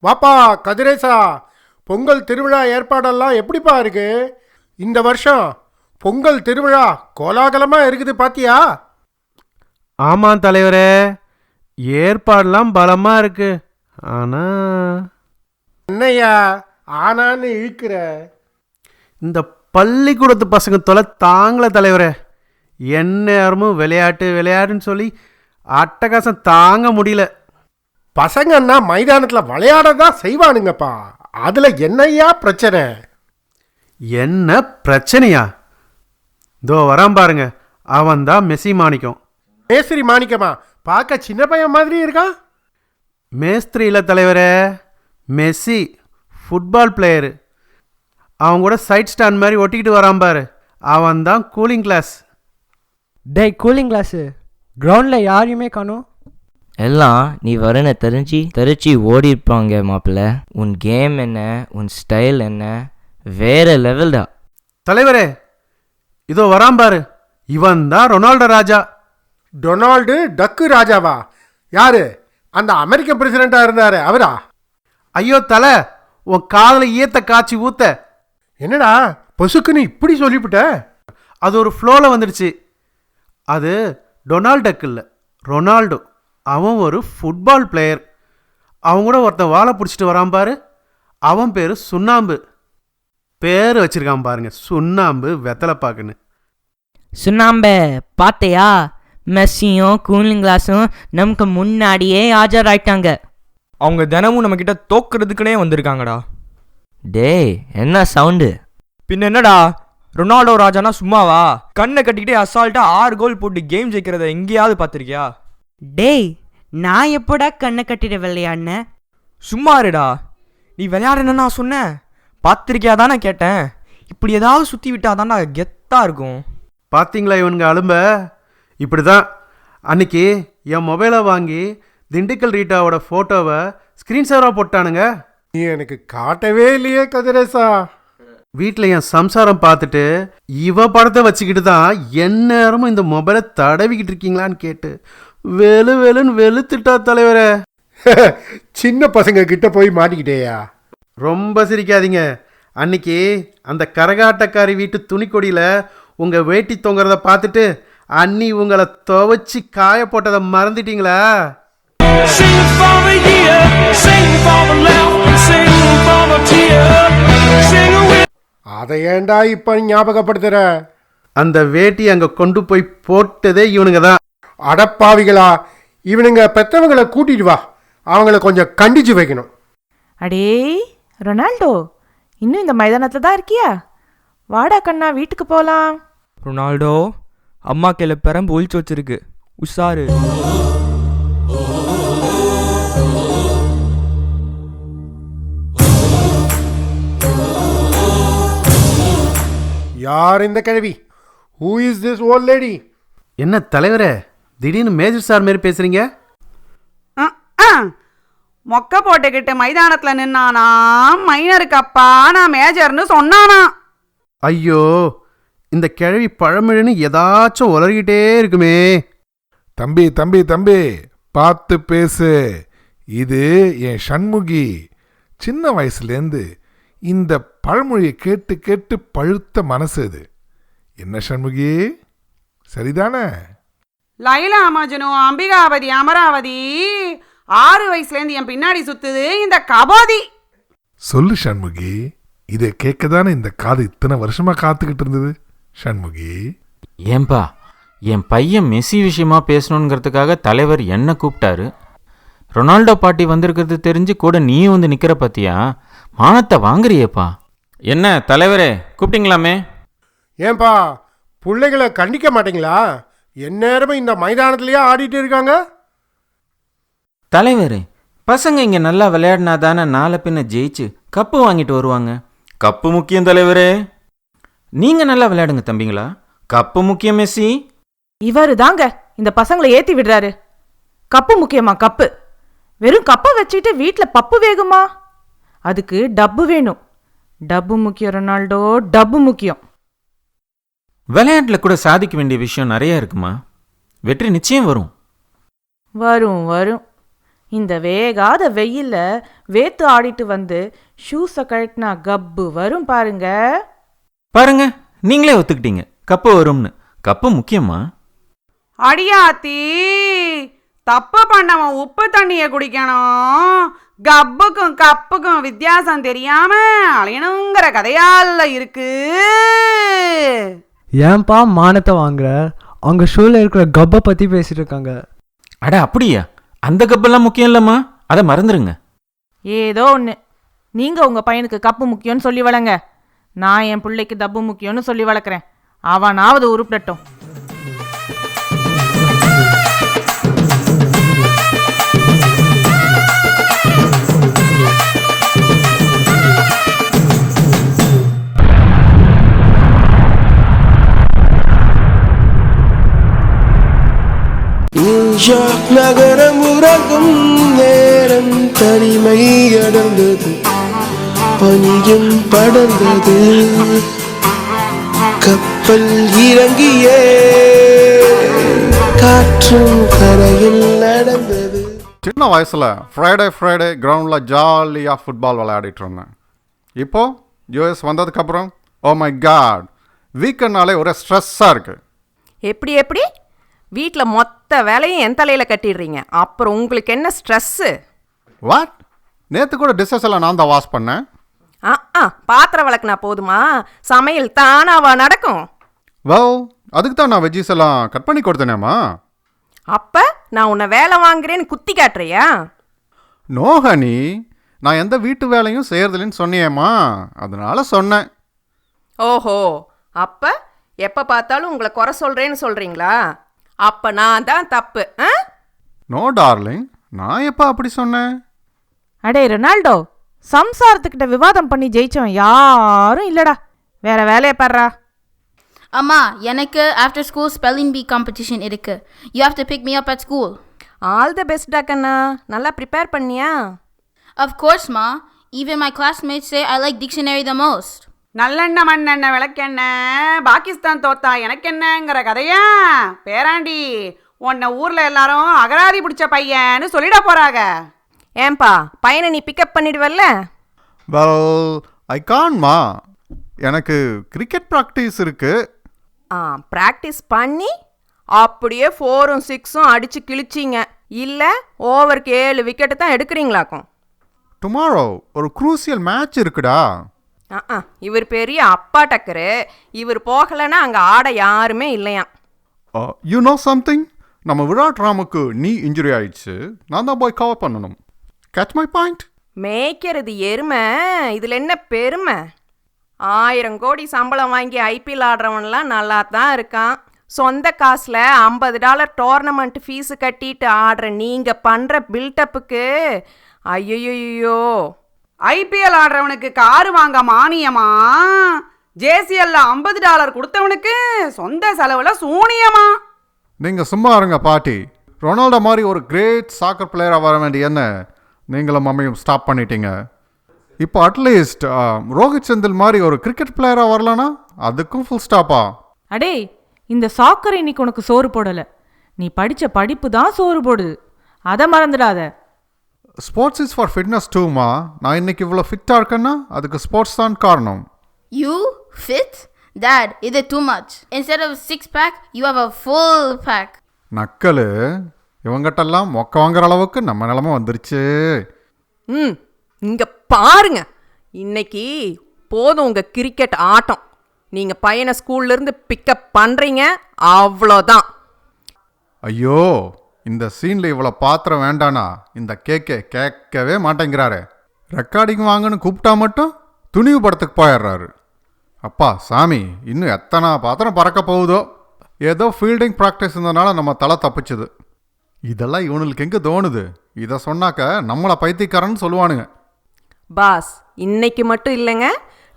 வாப்பா கதிரேசா, பொங்கல் திருவிழா ஏற்பாடெல்லாம் எப்படிப்பா இருக்கு? இந்த வருஷம் பொங்கல் திருவிழா கோலாகலமாக இருக்குது பாத்தியா? ஆமாம் தலைவரே, ஏற்பாடெல்லாம் பலமாக இருக்கு. ஆனா என்னய்யா ஆனான்னு இழுக்கிற? இந்த பள்ளிக்கூடத்து பசங்க தொலை தாங்கள தலைவரே. எந்நேரமும் விளையாட்டு விளையாட்டுன்னு சொல்லி அட்டகாசம் தாங்க முடியல. பசங்கன்னா மைதானத்தில் விளையாட தான் செய்வானுங்கப்பா. அதில் என்னய்யா பிரச்சனை? என்ன பிரச்சனையா? இதோ வரான் பாருங்க, அவன் தான் மெஸ்ஸி மாணிக்கம். மேஸ்திரி மாணிக்கமா? பார்க்க சின்ன பையன் மாதிரி இருக்கான். மேஸ்திரி இல்லை தலைவரே, மெஸ்ஸி ஃபுட்பால் பிளேயரு. அவன் கூட சைட் ஸ்டாண்ட் மாதிரி ஒட்டிக்கிட்டு வரான் பாரு, அவன் தான் கூலிங் கிளாஸ். டேய் கூலிங் கிளாஸு, கிரவுண்டில் யாரையுமே காணும். எல்லாம் நீ வரன தெரிச்சு ஓடி இருப்பாங்க மாப்பிள்ள. உன் கேம் என்ன, உன் ஸ்டைல் என்ன, வேற லெவல்டா. தலைவரே, இதோ வரான் பாரு, இவன் தான் ரொனால்டோ ராஜா. டொனால்டு டக்கு ராஜாவா? யாரு? அந்த அமெரிக்கன் பிரசிடெண்ட்டாக இருந்தாரு அவரா? ஐயோ தலை, உன் காதில் ஈயத்தை காய்ச்சி ஊத்த. என்னடா பொசுக்குன்னு இப்படி சொல்லிவிட்ட? அது ஒரு ஃப்ளோவில் வந்துடுச்சு. அது டொனால்ட் டக் இல்லை, ரொனால்டோ. அவன் ஒரு ஃபுட்பால் பிளேயர். அவன் கூட ஒருத்தன் வாழை பிடிச்சிட்டு வரான் பாரு, அவன் பேர் சுண்ணாம்பு. பேர் வச்சிருக்கான் பாருங்க, சுண்ணாம்பு வெத்தலைப்பாக்குன்னு. சுண்ணாம்பே பார்த்தையா? மெஸ்ஸியும் கூலிங் கிளாஸும் நமக்கு முன்னாடியே ஆஜராயிட்டாங்க. அவங்க தினமும் நம்மக்கிட்ட தோக்குறதுக்குனே வந்திருக்காங்கடா. டேய் என்ன சவுண்டு? பின்ன என்னடா, ரொனால்டோ ராஜானா சும்மாவா? கண்ணை கட்டிக்கிட்டே அசால்ட்டாக 6 கோல் போட்டு கேம் ஜெயிக்கிறத எங்கேயாவது பார்த்துருக்கியா? டேய், நான் எப்போடா கண்ணை கட்டிட விளையாடின? சும்மா இருடா. நீ விளையாடுன்னு நான் சொன்னேன், பார்த்துருக்கியா தானே கேட்டேன். இப்படி ஏதாவது சுற்றி விட்டாதான்டா கெத்தாக இருக்கும். பார்த்தீங்களா இவனுங்க அலும்ப? இப்படி தான் அன்னைக்கு என் மொபைலை வாங்கி திண்டுக்கல் ரீட்டாவோட ஃபோட்டோவை ஸ்க்ரீன் சேவராக போட்டானுங்க. நீ எனக்கு காட்டவே இல்லையே கதிரேசா. வீட்டில் என் சம்சாரம் பார்த்துட்டு இவ படத்தை வச்சுக்கிட்டு தான் எந்நேரமும் இந்த மொபைலை தடவிக்கிட்டு இருக்கீங்களான்னு கேட்டு வெளு வெளுன்னு வெளுத்துட்டா தலைவரே. சின்ன பசங்க கிட்ட போய் மாட்டிக்கிட்டேயா? ரொம்ப சிரிக்காதீங்க. அன்னைக்கு அந்த கரகாட்டக்காரி வீட்டு துணிக்கொடியில் உங்கள் வேட்டி தொங்குறத பார்த்துட்டு அன்னி உங்களை துவைச்சி காய போட்டதை மறந்துட்டீங்களா? அதை ஏண்டா இப்ப ஞாபகப்படுத்துற? அந்த வேட்டி அங்கே கொண்டு போய் போட்டதே இவனுங்க தான். அடப்பாவிகளா, இவனுங்க பெத்தவங்களை கூட்டிட்டு வா, அவங்கள கொஞ்சம் கண்டிச்சு வைக்கணும். அடே ரொனால்டோ, இன்னும் இந்த மைதானத்தில் தான் இருக்கியா? வாடா கண்ணா, வீட்டுக்கு போகலாம். ரொனால்டோ, அம்மா கையில் பெரம்பு ஒழிச்சு வச்சிருக்கு, உஷாரு. யார் இந்த கிழவி? Who is this volt lady? என்ன தலைவரே, திடீர்னு மேஜர் சார் மாரி பேசுறீங்க? மொக்க போட்டுக்கிட்டு மைதானத்தில் நின்னானா மைனருக்கு அப்பா நான் மேஜர்னு சொன்னானா? ஐயோ, இந்த கிழவி பழமிழன்னு ஏதாச்சும் உளறிக்கிட்டே இருக்குமே. தம்பி தம்பி தம்பி, பார்த்து பேசு. இது என் சண்முகி. சின்ன வயசுலேருந்து இந்த பழமொழியை கேட்டு கேட்டு பழுத்த மனசு இது. என்ன சண்முகி, சரிதானே? லைலா மஜ்னு, அம்பிகாபதி, அமராவதி 6 வயசுலேருந்து என் பின்னாடி சுத்துது இந்த கபாதி. சொல்லு சண்முகி, இதை கேட்கதானே இந்த காது இத்தனை வருஷமா காத்துக்கிட்டு இருந்தது. சண்முகி, ஏன்பா, என் பையன் மெஸ்ஸி விஷயமா பேசணுங்கிறதுக்காக தலைவர் என்ன கூப்பிட்டாரு. ரொனால்டோ பாட்டி வந்திருக்கிறது தெரிஞ்சு கூட நீயும் வந்து நிற்கிற பத்தியா? மானத்தை வாங்குறியேப்பா. என்ன தலைவரே, கூப்பிட்டீங்களாமே? ஏன்பா, பிள்ளைகளை கண்டிக்க மாட்டீங்களா? எந்நேரமும் இந்த மைதானத்திலேயே ஆடிட்டு இருக்காங்க. தலைவரே, பசங்க இங்கே நல்லா விளையாடினா தானே நாளை பின்ன ஜெயிச்சு கப்பு வாங்கிட்டு வருவாங்க. கப்பு முக்கியம் தலைவரே. நீங்கள் நல்லா விளையாடுங்க தம்பிங்களா, கப்பு முக்கியம். மெஸ்ஸி இவரு தாங்க இந்த பசங்களை ஏற்றி விடுறாரு. கப்பு முக்கியமா? கப்பு? வெறும் கப்பை வச்சுட்டு வீட்டில் பப்பு வேகுமா? அதுக்கு டப்பு வேணும். டப்பு முக்கியம் ரொனால்டோ, டப்பு முக்கியம். விளையாட்டில் கூட சாதிக்க வேண்டிய விஷயம் நிறையா இருக்குமா. வெற்றி நிச்சயம் வரும். வரும் வரும். இந்த வேகாத வெயில்ல வேத்து ஆடிட்டு வந்து ஷூஸை கழட்டினா கப்பு வரும் பாருங்க. பாருங்க, நீங்களே ஒத்துக்கிட்டீங்க கப்பு வரும்னு. கப்பு முக்கியமா? அடியாத்தி, தப்பு பண்ணவன் உப்பு தண்ணியை குடிக்கணும், கப்புக்கும் கப்புக்கும் வித்தியாசம் தெரியாம அலையணுங்கிற கதையால இருக்கு. ஏன்பா மானத்தை வாங்குற? அவங்க ஷூல இருக்கிற கப்பை பத்தி பேசிட்டு இருக்காங்க. அட அப்படியா? அந்த கப்பெல்லாம் முக்கியம் இல்லைம்மா, அதை மறந்துடுங்க. ஏதோ ஒன்று, நீங்கள் உங்கள் பையனுக்கு கப்பு முக்கியம்னு சொல்லி வளங்க. நான் என் பிள்ளைக்கு தப்பு முக்கியம்னு சொல்லி வளர்க்குறேன். அவனாவது உருப்பிடட்டும். நியூயார்க் நகரம் உறங்கும் நேரம் தனிமை அடர்ந்தது, பனியும் படர்ந்தது, கப்பல் இறங்கியே காற்றும் கரையில் நடந்தது. சின்ன வயசில் ஃப்ரைடே கிரவுண்டில் ஜாலியாக ஃபுட்பால் விளையாடிட்டு இருந்தேன். இப்போது யூஎஸ் வந்ததுக்கப்புறம் ஓ மை காட், வீக்கெண்ட்னாலே ஒரே ஸ்ட்ரெஸ்ஸாக இருக்குது. எப்படி வீட்டில் மொத்த வேலையும் என் தலையில் கட்டிடுறீங்க, அப்புறம் உங்களுக்கு என்ன ஸ்ட்ரெஸ்ஸு? வாட்? நேற்று கூட டிஷ்ஷஸ் எல்லாம் நான் தான் வாஷ் பண்ணேன். பாத்திரம் விளக்குனா போதுமா? சமையல் தானாவா நடக்கும்? அதுக்கு தான் நான் வெஜ்ஜிஸ் எல்லாம் கட் பண்ணி கொடுத்தேனேம்மா. அப்போ நான் உன்னை வேலை வாங்குறேன்னு குத்தி காட்டுறியா? நோ ஹனி, நான் எந்த வீட்டு வேலையும் செய்யறதில்லைன்னு சொன்னியேம்மா, அதனால சொன்னேன். ஓஹோ, அப்போ எப்போ பார்த்தாலும் உங்களை குறை சொல்கிறேன்னு சொல்கிறீங்களா? அப்போ நான் தான் தப்பு. நோ டார்லிங், நான் எப்போ அப்படி சொன்னேன்? அடே ரொனால்டோ, சம்சாரத்துக்கிட்ட விவாதம் பண்ணி ஜெயிச்சவன் யாரும் இல்லடா. வேற வேலையை பாடுறா. அம்மா, எனக்கு after school spelling bee competition இருக்கு. You have to pick me up at school. All the best கண்ணா. நல்லா ப்ரிப்பேர் பண்ணியா? ஆஃப் கோர்ஸ் மா. Even my classmates say I like dictionary the most. நல்லெண்ணெய் மண்ணெண்ணெய் விளக்கெண்ணெய், பாகிஸ்தான் தோத்தா எனக்கு என்னங்கிற கதையா? பேராண்டி, உன்னை ஊரில் எல்லாரும் அகராதி பிடிச்ச பையன்னு சொல்லிட போகிறாங்க. ஏன்பா, பையனை நீ பிக்கப் பண்ணிடுவல்ல? ஐ கான்மா, எனக்கு கிரிக்கெட் ப்ராக்டிஸ் இருக்கு. ப்ராக்டிஸ் பண்ணி அப்படியே 4ம் 6ம் அடித்து கிழிச்சிங்க. இல்லை ஓவருக்கு 7 விக்கெட்டு தான் எடுக்கிறீங்களாக்கும். டுமாரோ ஒரு குரூசியல் மேட்ச் இருக்குடா. இவர் பெரிய அப்பா டக்கரு. இவர் போகலைன்னா அங்கே ஆட யாருமே இல்லையா? யூ நோ சம்திங், நம்ம விராட் ராமுக்கு நீ இன்ஜுரி ஆயிடுச்சு, நான் தான் போய் கவர் பண்ணணும். Catch my point? மேய்க்கிறது எருமை, இதில் என்ன பெருமை? 1000 கோடி சம்பளம் வாங்கி ஐபிஎல் ஆடுறவன்லாம் நல்லா தான் இருக்கான். சொந்த காசில் $50 டோர்னமெண்ட் ஃபீஸு கட்டிட்டு ஆடுற நீங்கள் பண்ணுற பில்டப்புக்கு ஐயோ. ஐபிஎல் ஆடுறவனுக்கு காரு வாங்க மானியமா? ஜேசிஎல்ல $50 கொடுத்தவனுக்கு சொந்த செலவில் சூனியமா? நீங்கள் சும்மா இருங்க பாட்டி. ரொனால்டோ மாதிரி ஒரு கிரேட் சாக்கர் பிளேயராக வர வேண்டிய என்ன நீங்களும் மம்மியும் ஸ்டாப் பண்ணிட்டீங்க. இப்போ அட்லீஸ்ட் ரோஹித் செந்தில் மாதிரி ஒரு கிரிக்கெட் பிளேயராக வரலனா அதுக்கும் ஃபுல் ஸ்டாப்பா? அடே, இந்த சாக்கர் இன்னைக்கு உனக்கு சோறு போடலை, நீ படித்த படிப்பு தான் சோறு போடுது, அதை மறந்துடாத. Sports is for fitness டூமா. நான் இன்னைக்கு இவ்வளோ ஃபிட்டாக இருக்கேன்னா அதுக்கு ஸ்போர்ட்ஸ் தான் காரணம். You fit? Dad, இது too much. Instead of 6-pack, you have a full pack. நக்கலு, இவங்ககிட்டெல்லாம் மொக்க வாங்குற அளவுக்கு நம்ம நிலமை வந்துருச்சு. இங்கே பாருங்க, இன்னைக்கு போதும் உங்கள் கிரிக்கெட் ஆட்டம். நீங்கள் பையனை ஸ்கூல்லேருந்து பிக்கப் பண்ணுறீங்க, அவ்வளோதான். ஐயோ, இந்த சீனில் இவ்வளோ பாத்திரம் வேண்டானா இந்த கேட்கவே மாட்டேங்கிறாரு. ரெக்கார்டிங் வாங்கன்னு கூப்பிட்டா மட்டும் துணிவு படத்துக்கு போயிடுறாரு. அப்பா சாமி, இன்னும் எத்தனை பாத்திரம் பறக்க போகுதோ. ஏதோ ஃபீல்டிங் ப்ராக்டிஸ் இருந்ததுனால நம்ம தலை தப்பிச்சுது. இதெல்லாம் இவனுக்கு எங்கே தோணுது? இதை சொன்னாக்க நம்மளை பைத்தியக்காரன்னு சொல்லுவானுங்க. பாஸ், இன்னைக்கு மட்டும் இல்லைங்க,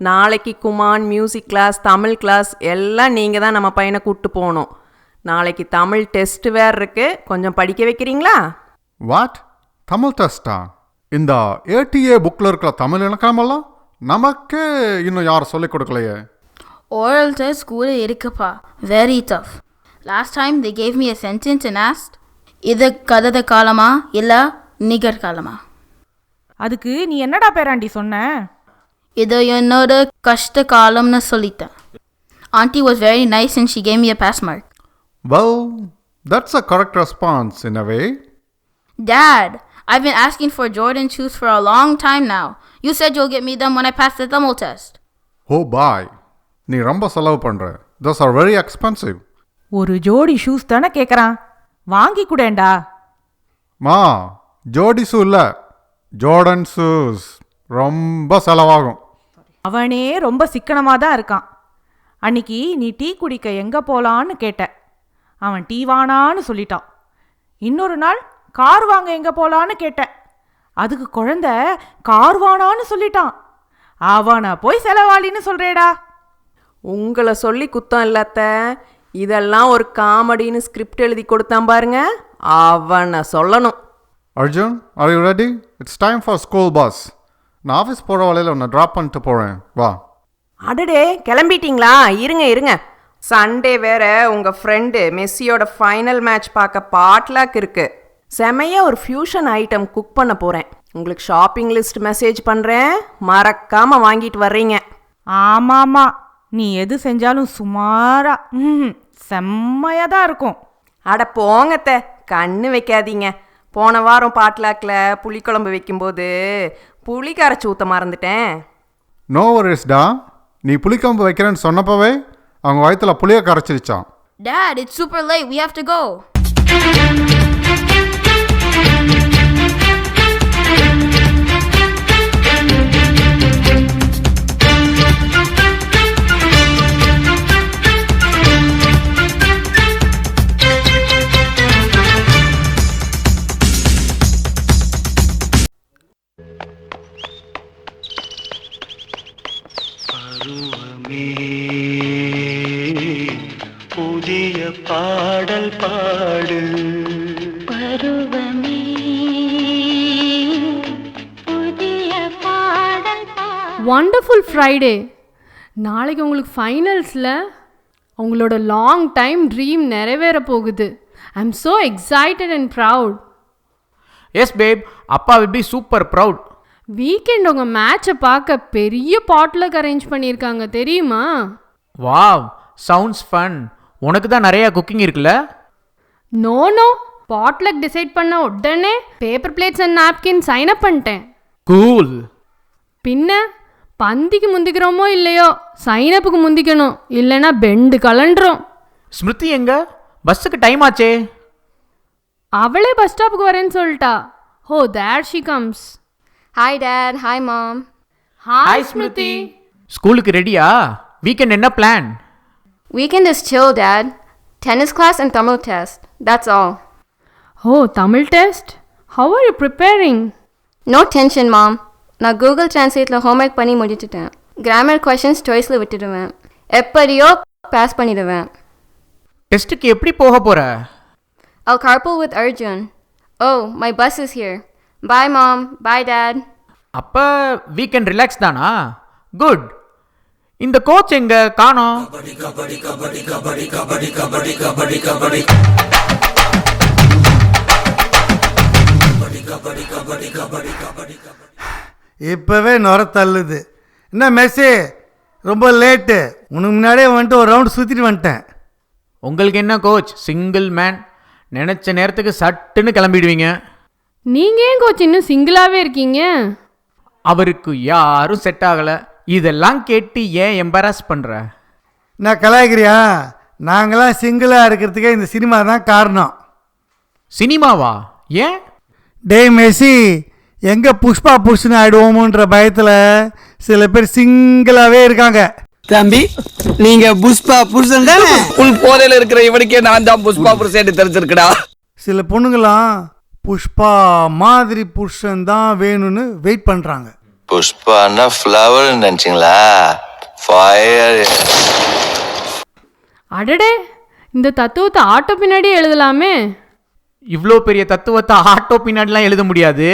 நாளைக்கு Khuman music class, Tamil class எல்லாம் நீங்கள் தான் நம்ம பையனை கூப்பிட்டு போகணும். நாளைக்கு தமிழ் டெஸ்ட் வேறு இருக்கு, கொஞ்சம் படிக்க வைக்கிறீங்களா? வாட்? தமிழ் டெஸ்டா? இந்த ஏடிஏ புக்கில் இருக்கிற தமிழ் இலக்கணமெல்லாம் நமக்கே இன்னும் யாரும் சொல்லிக் கொடுக்கலையே. Oral test school இருக்குப்பா, very tough. Last time they gave me a sentence and asked, இது கதத காலமா இல்லை நிகர்காலமா? அதுக்கு நீ என்னடா பேராண்டி சொன்ன? இது என்னோட கஷ்ட காலம்னு சொல்லிட்டேன். Auntie was very nice and she gave me a pass mark. Well, that's a correct response in a way. Dad, I've been asking for Jordan shoes for a long time now. You said you'll get me them when I pass the Tamil test. Oh boy, நீ ரொம்ப செலவு பண்ற. Those are very expensive. ஒரு ஜோடி shoes தானே கேட்குறான், வாங்கி கூடேண்டா. மா, ஜோடி ஷூ இல்லை, ஜோர்டன் ஷூஸ். ரொம்ப செலவாகும். அவனே ரொம்ப சிக்கனமாக தான் இருக்கான். அன்னைக்கு நீ டீ குடிக்க எங்கே போகலான்னு கேட்ட, அவன் டீ வானான்னு சொல்லிட்டான். இன்னொரு நாள் கார் வாங்க எங்கே போகலான்னு கேட்ட, அதுக்கு குழந்தை கார் வானான்னு சொல்லிட்டான். அவனை போய் செலவாளின்னு சொல்கிறேடா. உங்களை சொல்லி குத்தம் இல்லாத, இதெல்லாம் ஒரு காமெடின்னு ஸ்கிரிப்ட் எழுதி கொடுத்தான் பாருங்க, அவனை சொல்லணும். Arjun, are you ready? It's time for school bus. நான் ஆஃபீஸ் போகிற வழியில் உன்னை ட்ராப் பண்ணிட்டு போகிறேன், வா. அடடே, கிளம்பிட்டீங்களா? இருங்க இருங்க, சண்டே வேற உங்கள் ஃப்ரெண்டு மெஸ்ஸியோட ஃபைனல் மேட்ச் பார்க்க பாட்லாக் இருக்கு. செமையாக ஒரு ஃபியூஷன் ஐட்டம் குக் பண்ண போகிறேன். உங்களுக்கு ஷாப்பிங் லிஸ்ட் மெசேஜ் பண்ணுறேன், மறக்காமல் வாங்கிட்டு வர்றீங்க. ஆமாம்மா, நீ எது செஞ்சாலும் சுமாரா செம்மையாக தான் இருக்கும். அட போங்கத்த, கண்ணு வைக்காதீங்க. போன வாரம் பாட்லாக்கில் புளிக்குழம்பு வைக்கும்போது புளி கரைச்சி ஊற்ற மறந்துட்டேன். நோ வரிஸ்டா, நீ புளிக்கம்பு வைக்கிறேன்னு சொன்னப்பவே அவங்க வயிற்றுல புளியை கரைச்சிருச்சான். Dad, it's super late. We have to go. புதிய பாடல் பாடு பருவமே, புதிய பாடல் பாடு. Wonderful Friday. நாளைக்கு உங்களுக்கு ஃபைனல்ஸில் உங்களோட லாங் டைம் ட்ரீம் நிறைவேற போகுது. I am so excited and proud. Yes babe, அப்பா will be super proud. Weekend உங்கள் மேட்சை பார்க்க பெரிய பாட்லக் அரேஞ்ச் பண்ணியிருக்காங்க தெரியுமா? Wow, sounds fun. உனக்கு தான் நிறையா குக்கிங் இருக்குல்ல? நோ நோ, பாட்லக் டிசைட் பண்ண உடனே paper plates and napkin sign up பண்ணிட்டேன். கூல். பின்ன பந்திக்கு முந்திக்கிறோமோ இல்லையோ, சைன் அப்புக்கு முந்திக்கணும், இல்லைன்னா பெண்டு கலண்டுரும். ஸ்மிருதி எங்க? பஸ்ஸுக்கு டைம் ஆச்சே. அவளே பஸ் ஸ்டாப்புக்கு வரேன்னு சொல்லிட்டா. Oh, there she comes. Hi dad. Hi mom. Hi Smriti. ஸ்கூலுக்கு ரெடியா? வீக்கெண்ட் என்ன plan? Weekend is chill, Dad. Tennis class and Tamil test. That's all. Oh, Tamil test? How are you preparing? No tension, Mom. நான் Google டிரான்ஸ்லேட்டில் homework பண்ணி முடிச்சுட்டேன். Grammar questions சாய்ஸில் விட்டுடுவேன். எப்படியோ பாஸ் பண்ணிடுவேன். டெஸ்ட்டுக்கு எப்படி போக போற? I'll carpool with Arjun. Oh, my bus is here. Bye, Mom. Bye, Dad. அப்போ வீக்கெண்ட் ரிலாக்ஸ் தானா? குட். இந்த கோச் எங்க காணோம்? இப்போவே நுர தள்ளுது. என்ன மெஸ்ஸி, ரொம்ப லேட்டு. உனக்கு முன்னாடியே வந்துட்டு ஒரு ரவுண்ட் சுற்றிட்டு வந்துட்டேன். உங்களுக்கு என்ன கோச், சிங்கிள் மேன், நினச்ச நேரத்துக்கு சட்டுன்னு கிளம்பிடுவீங்க. நீங்கள் ஏன் கோச் இன்னும் சிங்கிளாகவே இருக்கீங்க? அவருக்கு யாரும் செட் ஆகலை. இதெல்லாம் கேட்டு ஏன் எம்பராஸ் பண்ணுற? நான் கலாய்க்கிறியா? நாங்களாம் சிங்கிளாக இருக்கிறதுக்கே இந்த சினிமா தான் காரணம். சினிமாவா? ஏன்? டேய் மெஸ்ஸி, எங்கே புஷ்பா புஷ்னு ஆயிடுவோமோன்ற பயத்தில் சில பேர் சிங்கிளாகவே இருக்காங்க. தம்பி, நீங்க புஷ்பா புருஷன் தானே? உன் போதையில இருக்கிற இவனுக்கே நான் தான் புஷ்பா புருஷன் தெரிஞ்சிருக்கடா. சில பொண்ணுங்களாம் புஷ்பா மாதிரி புருஷன் தான் வேணும்னு வெயிட் பண்ணுறாங்க. புஷ்பான்னா ஃப்ளவர் நினச்சிங்களா? ஃபயர். அடடே, இந்த தத்துவத்தை ஆட்டோ பின்னாடியே எழுதலாமே. இவ்வளோ பெரிய தத்துவத்தை ஆட்டோ பின்னாடிலாம் எழுத முடியாது.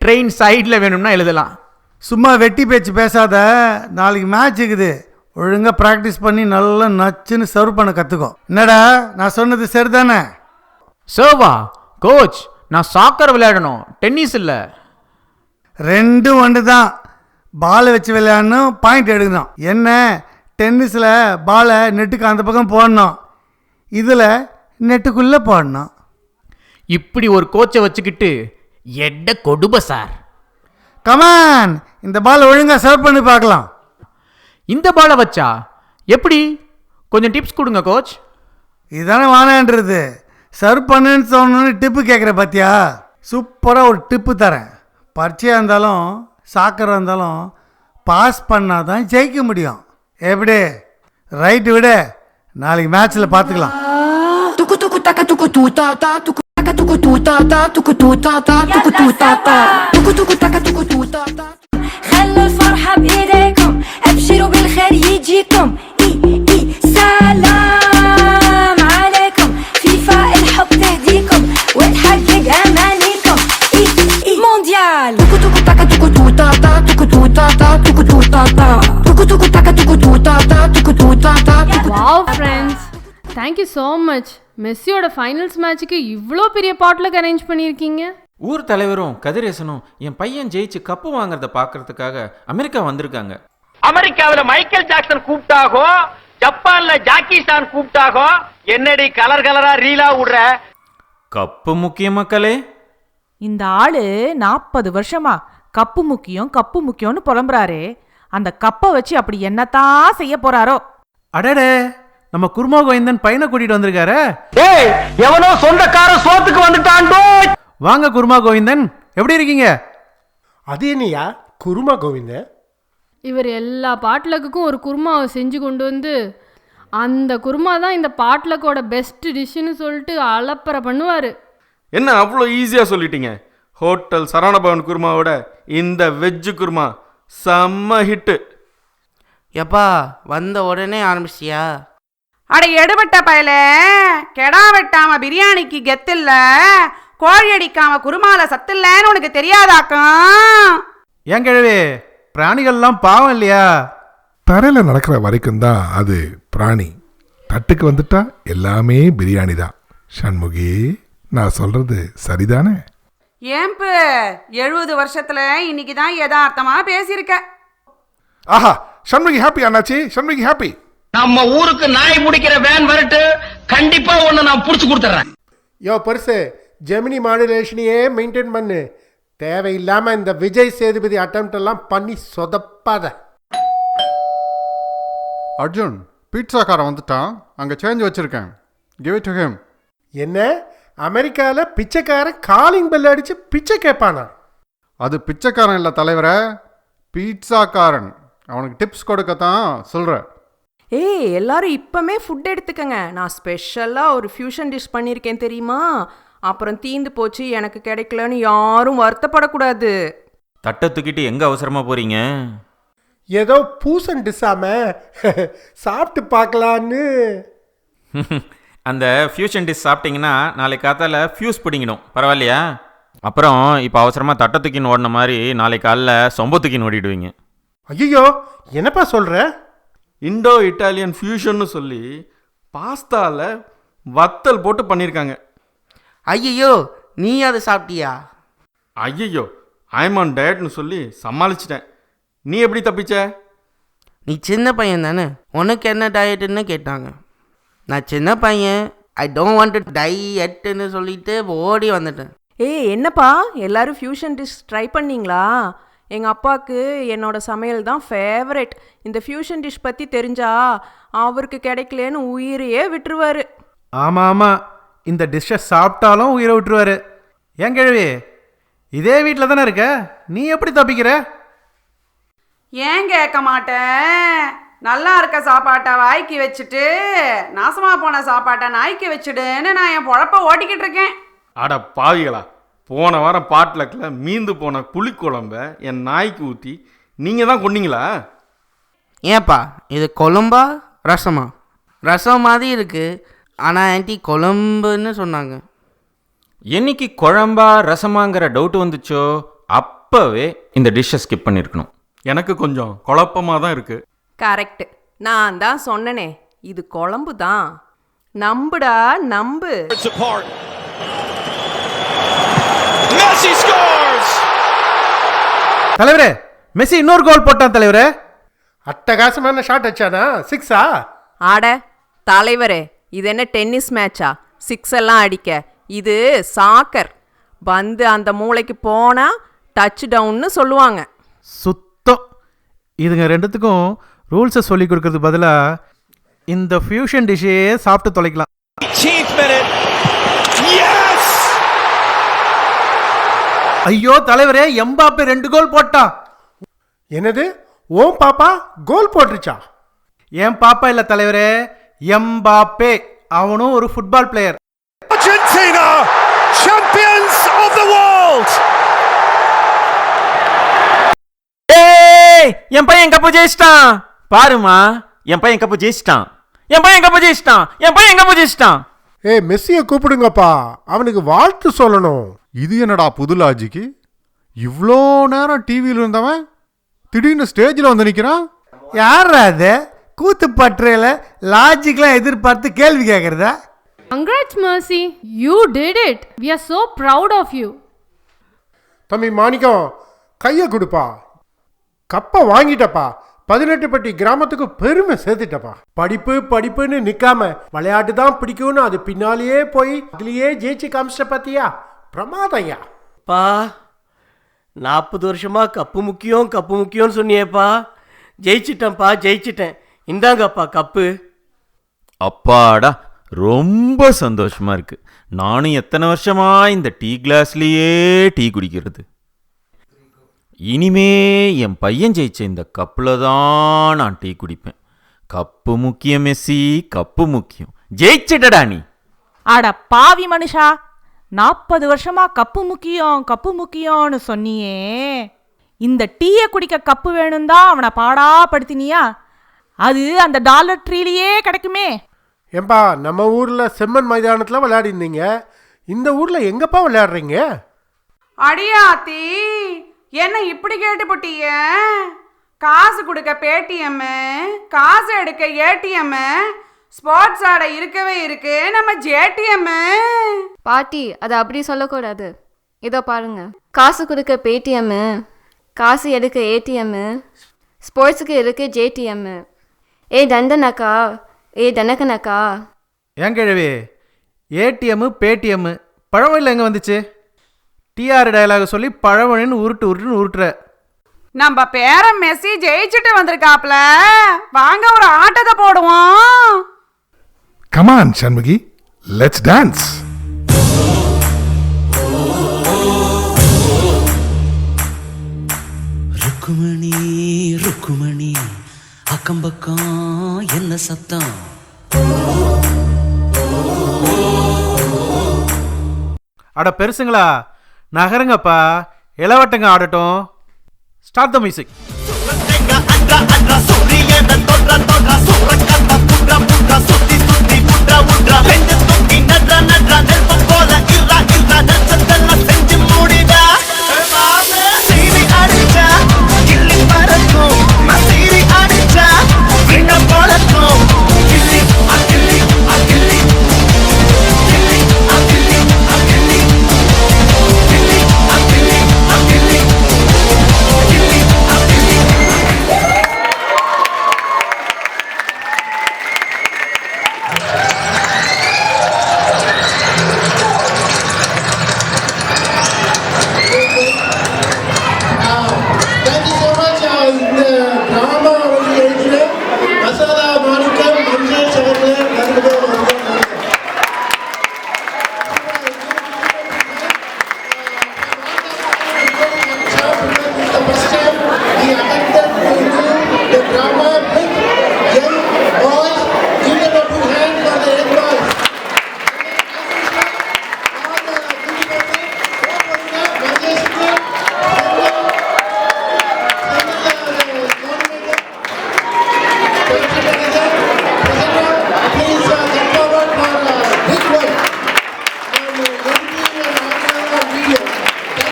ட்ரெயின் சைடில் வேணும்னா எழுதலாம். சும்மா வெட்டி பேச்சு பேசாத. நாளைக்கு மேட்ச் இருக்குது. ஒழுங்காக ப்ராக்டிஸ் பண்ணி நல்லா நச்சுன்னு சர்வ் பண்ண கற்றுக்கோ. என்னடா நான் சொன்னது சரிதானே? சர்வா? கோச், நான் சாக்கர் விளையாடணும், டென்னிஸ் இல்லை. ரெண்டும் ஒன்று தான். பாலை வச்சு விளையாடணும், பாயிண்ட் எடுக்கணும். என்ன, டென்னிஸில் பாலை நெட்டுக்கு அந்த பக்கம் போடணும், இதில் நெட்டுக்குள்ளே போடணும். இப்படி ஒரு கோச்சை வச்சுக்கிட்டு எட்ட கொடுமை சார். கமான், இந்த பாலை ஒழுங்காக சர்வ் பண்ணி பார்க்கலாம். இந்த பாலை வச்சா எப்படி? கொஞ்சம் டிப்ஸ் கொடுங்க கோச். இதானே வானான்றது. சர்வ் பண்ணுன்னு சொன்னு டிப்பு கேட்குற பார்த்தியா? சூப்பராக ஒரு டிப்பு தரேன். பரீட்சையாக இருந்தாலும் சாக்கராக இருந்தாலும் பாஸ் பண்ணால் தான் ஜெயிக்க முடியும். எப்படி? ரைட்டு விட, நாளைக்கு மேட்ச்சில் பார்த்துக்கலாம். خلوا الفرحة بإيديكم أبشروا بالخير يجيكم سلام عليكم فيفا الحب تهديكم وتحقق أمانيكم مونديال wow friends, thank you so much. மெஸ்ஸியோட ஃபைனல்ஸ் மேட்ச்சுக்கு இவ்வளோ பெரிய பாட்லுக்கு அரேஞ்ச் பண்ணியிருக்கீங்க. ஊர் தலைவரும் கதிரேசனும் என் பையன் ஜெயிச்சு கப்பு வாங்குறத பார்க்கறதுக்காக அமெரிக்கா வந்திருக்காங்க. அமெரிக்காவில மைக்கேல் ஜாக்சன் கூப்பிட்டாகோ, ஜப்பான்ல ஜாக்கி சான் கூப்பிட்டாகோ, என்னடி கலர் கலரா ரீலா விடுற? கப்பு முக்கிய மக்களே. இந்த ஆளு 40 வருஷமா கப்பு முக்கியம் கப்பு முக்கியம்னு புலம்புறாரே, அந்த கப்பை வச்சு அப்படி என்னத்தான் செய்ய போறாரோ? அடடே, நம்ம குருமா கோவிந்தன் பையனை கூட்டிட்டு வந்திருக்காரு. ஏய், எவனோ சொந்தக்கார சோத்துக்கு வந்துட்டான்டோ. வாங்க குருமா கோவிந்தன், எப்படி இருக்கீங்க? அது என்னையா குருமா கோவிந்தன்? இவர் எல்லா பாட்லக்குக்கும் ஒரு குருமாவை செஞ்சு கொண்டு வந்து அந்த குருமா தான் இந்த பாட்லக்கோட பெஸ்ட் டிஷ்ஷுன்னு சொல்லிட்டு அலப்பறை பண்ணுவார். என்ன அவ்வளோ ஈஸியாக சொல்லிட்டீங்க? ஹோட்டல் சரவணபவன் குருமாவோட இந்த வெஜ்ஜு குருமா செம்ம ஹிட்டு. எப்பா வந்த உடனே ஆரம்பிச்சியா? அட எடுபட்ட பயல, கெடா வெட்டாம பிரியாணிக்கு கெத்தில்ல, கோழி அடிக்காம குருமால சத்தில்லன்னு உனக்கு தெரியாதாக்கம்? ஏன் கிழவி, பிராணிகள்லாம் பாவம் இல்லையா? தரையில் நடக்கிற வரைக்கும் தான் அது பிராணி, தட்டுக்கு வந்துட்டா எல்லாமே பிரியாணி தான். சண்முகி, நான் சொல்றது சரிதானே? ஏம்பு 70 வருஷத்துல இன்னைக்கு தான் யதார்த்தமா பேசியிருக்க. ஆஹா, சண்முகி ஹாப்பி அண்ணாச்சி, சண்முகி ஹாப்பி. நம்ம ஊருக்கு நாய் பிடிக்கிற வேன் வரட்டு, கண்டிப்பா ஒண்ணு நான் புடிச்சு கொடுத்துறேன். யோ பெருசு, ஜெமினி மாடுலேஷனையே மெயின்டைன் பண்ணு. தேவையில்லாம இந்த விஜய் சேதுபதி அட்டெம்ப்ட் எல்லாம் பண்ணி சொதப்பாத. அர்ஜுன், பீட்சாக்காரன் வந்துட்டான், அங்கே சேஞ்ச் வச்சிருக்கேன். Give it to him. என்ன, அமெரிக்காவில் பிச்சைக்காரன் காலிங் பெல் அடிச்சு பிச்சை கேட்பானா? அது பிச்சைக்காரன் இல்லை தலைவரை, பீட்சாக்காரன். அவனுக்கு டிப்ஸ் கொடுக்கத்தான் சொல்கிறேன். ஏய், எல்லாரும் இப்பமே ஃபுட் எடுத்துக்கங்க. நான் ஸ்பெஷலாக ஒரு ஃபியூஷன் டிஷ் பண்ணியிருக்கேன் தெரியுமா? அப்புறம் தீந்து போச்சு எனக்கு கிடைக்கலன்னு யாரும் வருத்தப்படக்கூடாது. தட்டை தூக்கிட்டு எங்கே அவசரமாக போகிறீங்க? ஏதோ பூசன் டிஸ்ஸாம சாப்பிட்டு பார்க்கலான்னு. அந்த ஃபியூஷன் டிஷ் சாப்பிட்டீங்கன்னா நாளைக்கு காத்தால ஃபியூஸ் பிடிக்கணும், பரவாயில்லையா? அப்புறம் இப்போ அவசரமாக தட்டை தூக்கின்னு ஓடின மாதிரி நாளைக்கு காலைல சொம்ப தூக்கின்னு ஓடிடுவீங்க. ஐயோ, என்னப்பா சொல்கிற? இண்டோ இட்டாலியன் ஃபியூஷன்னு சொல்லி பாஸ்தாவில் வத்தல் போட்டு பண்ணியிருக்காங்க. ஐயோ, நீ அதை சாப்பிட்டியா? ஐயோ, ஐம் ஆன் டயட்னு சொல்லி சமாளிச்சிட்டேன். நீ எப்படி தப்பிச்ச? நீ சின்ன பையன் தானே, உனக்கு என்ன டயட்டுன்னு கேட்டாங்க. நான் சின்ன பையன், ஐ டோன்ட் வாண்ட் டு டயட்டுன்னு சொல்லிட்டு ஓடி வந்துட்டேன். ஏய், என்னப்பா எல்லாரும் ஃபியூஷன் டிஷ் ட்ரை பண்ணீங்களா? எங்கள் அப்பாவுக்கு என்னோட சமையல் தான் ஃபேவரட். இந்த ஃபியூஷன் டிஷ் பற்றி தெரிஞ்சா அவருக்கு கிடைக்கலன்னு உயிரையே விட்டுருவார். ஆமாம் ஆமாம், இந்த டிஷ்ஷை சாப்பிட்டாலும் உயிரை விட்டுருவாரு. ஏன் கிழவி, இதே வீட்டில் தானே இருக்க, நீ எப்படி தப்பிக்கிற? ஏன் கேட்க மாட்டேன்? நல்லா இருக்க சாப்பாட்டை வாய்க்கு வச்சுட்டு நாசமா போன சாப்பாட்டை நாய்க்கு வச்சுடுன்னு நான் என் பொழப்ப ஓட்டிக்கிட்டு இருக்கேன். அட பாவிகளா, போன வாரம் பாட்லக்கில் மீந்து போன புளிக்குழம்ப என் நாய்க்கு ஊற்றி நீங்கள் தான் கொண்டீங்களா? ஏப்பா, இது குழம்பா ரசமா? ரசம் மாதிரி இருக்கு, ஆனால் ஆன்ட்டி குழம்புன்னு சொன்னாங்க. என்னைக்கு குழம்பா ரசமாங்கிற டவுட் வந்துச்சோ அப்போவே இந்த டிஷ்ஷை ஸ்கிப் பண்ணியிருக்கணும். எனக்கு கொஞ்சம் குழப்பமாக தான் இருக்குது. கரெக்ட், நான் தான் சொன்னனே, இது குழம்பு தான். நம்புடா நம்பு. Messi scores. தலைவரே மெஸ்ஸி இன்னொரு கோல் போட்டான் தலைவரே. அட்டகாசமான ஷாட் அச்சானா? 6ஆ? ஆட தலைவரே, இது என்ன டென்னிஸ் மேட்சா 6 எல்லாம் அடிக்க? இது சாக்கர். பந்து அந்த மூளைக்கு போனா டச் டவுன்னு சொல்லுவாங்க. சுத்தம். இதுங்க ரெண்டுத்துக்கும் ரூல்ஸை சொல்லி கொடுக்கறது பதிலாக இந்த ஃபியூஷன் டிஷ்ஷே சாப்பிட்டு தொலைக்கலாம். ஐயோ தலைவரே, எம்பாப்பே 2 கோல் போட்டான். என்னது? ஓம் பாப்பா கோல் போட்டுருச்சா? என் பாப்பா இல்ல தலைவரே, எம்பாப்பே. அவனும் ஒரு football player. Argentina champions of the world. ஏய், என் பையன் கப்பு ஜெயிச்சிட்டான். பாருமா, என் பையன் கப்பு ஜெயிச்சிட்டான். என் பையன் கப்பு ஜெயிச்சிட்டான். என் பையன் கப்பு ஜெயிச்சிட்டான். ஏய், மெஸ்ஸியை கூப்பிடுங்கப்பா, அவனுக்கு வாழ்த்து சொல்லணும். இது என்னடா புது லாஜிக்கு? இவ்வளோ நேரம் டிவியில் இருந்தவன் திடீர்னு ஸ்டேஜில் வந்து நிற்கிறான். யாரா அது? கூத்து பற்றையில் லாஜிக்லாம் எதிர்பார்த்து கேள்வி கேட்குறதா? Congrats, Mercy. You did it. We are so proud of you. தம்பி மாணிக்கம், கையை கொடுப்பா. கப்பை வாங்கிட்டப்பா. 18 பட்டி கிராமத்துக்கு பெருமை சேர்த்துட்டப்பா. படிப்பு படிப்புன்னு நிற்காம விளையாட்டு தான் பிடிக்கும்னு அது பின்னாலேயே போய் அதுலேயே ஜெயிச்சு காமிச்சிட்ட பார்த்தியா? பிரமாதையா பா. 40 வருஷமா கப்பு முக்கியம்னு சொன்னியேப்பா. ஜெயிச்சிட்டேன்ப்பா, ஜெயிச்சிட்டேன். இந்தாங்கப்பா கப்பு. அப்பாடா, ரொம்ப சந்தோஷமா இருக்கு. நானும் எத்தனை வருஷமா இந்த டீ கிளாஸ்லயே டீ குடிக்கிறது. இனிமே என் பையன் ஜெயிச்ச இந்த கப்பில் தான் நான் டீ குடிப்பேன். கப்பு முக்கியம் மெஸ்ஸி, கப்பு முக்கியம். ஜெயிச்சிட்டடா நீ. அட பாவி மனுஷா, 40 வருஷமா கப்பு முக்கியம்னு சொன்னியே. இந்த டீயை குடிக்க கப்பு வேணும் தான் அவனை பாடாப்படுத்தினியா? அது அந்த டாலர் ட்ரீலேயே கிடைக்குமே. ஏம்பா, நம்ம ஊரில் செம்மன் மைதானத்தில் விளையாடிருந்தீங்க, இந்த ஊரில் எங்கப்பா விளையாடுறீங்க? அடியாத்தி, என்ன இப்படி கேட்டு போட்டிய? காசு கொடுக்க பேடிஎம், காசு எடுக்க ஏடிஎம், ஸ்போர்ட்ஸ் ஆட இருக்கவே இருக்கு நம்ம ஜேடிஎம். பாட்டி, அதை அப்படி சொல்லக்கூடாது. இதோ பாருங்க, காசு கொடுக்க பேடிஎம், காசு எடுக்க ஏடிஎம், ஸ்போர்ட்ஸுக்கு இருக்கு ஜேடிஎம். ஏ தண்டனக்கா, ஏ தனக்கனக்கா. ஏன் கிழவி, ஏடிஎம் பேடிஎம் பழமொழியில் எங்கே வந்துச்சு? டிஆர் டயலாக் சொல்லி பழமொழின்னு உருட்டுன்னு உருட்டுற. நம்ம பேரன் மெஸ்ஸி ஜெயிச்சுட்டு வந்திருக்காப்ல, வாங்க ஒரு ஆட்டத்தை போடுவோம். Come on, Shanmugi, let's dance. Rukmani Rukmani, அக்கம் பக்கம் என்ன சத்தம்? அட பெருசுங்களா, நகருங்கப்பா, இளவட்டங்க ஆடட்டும். Start the music.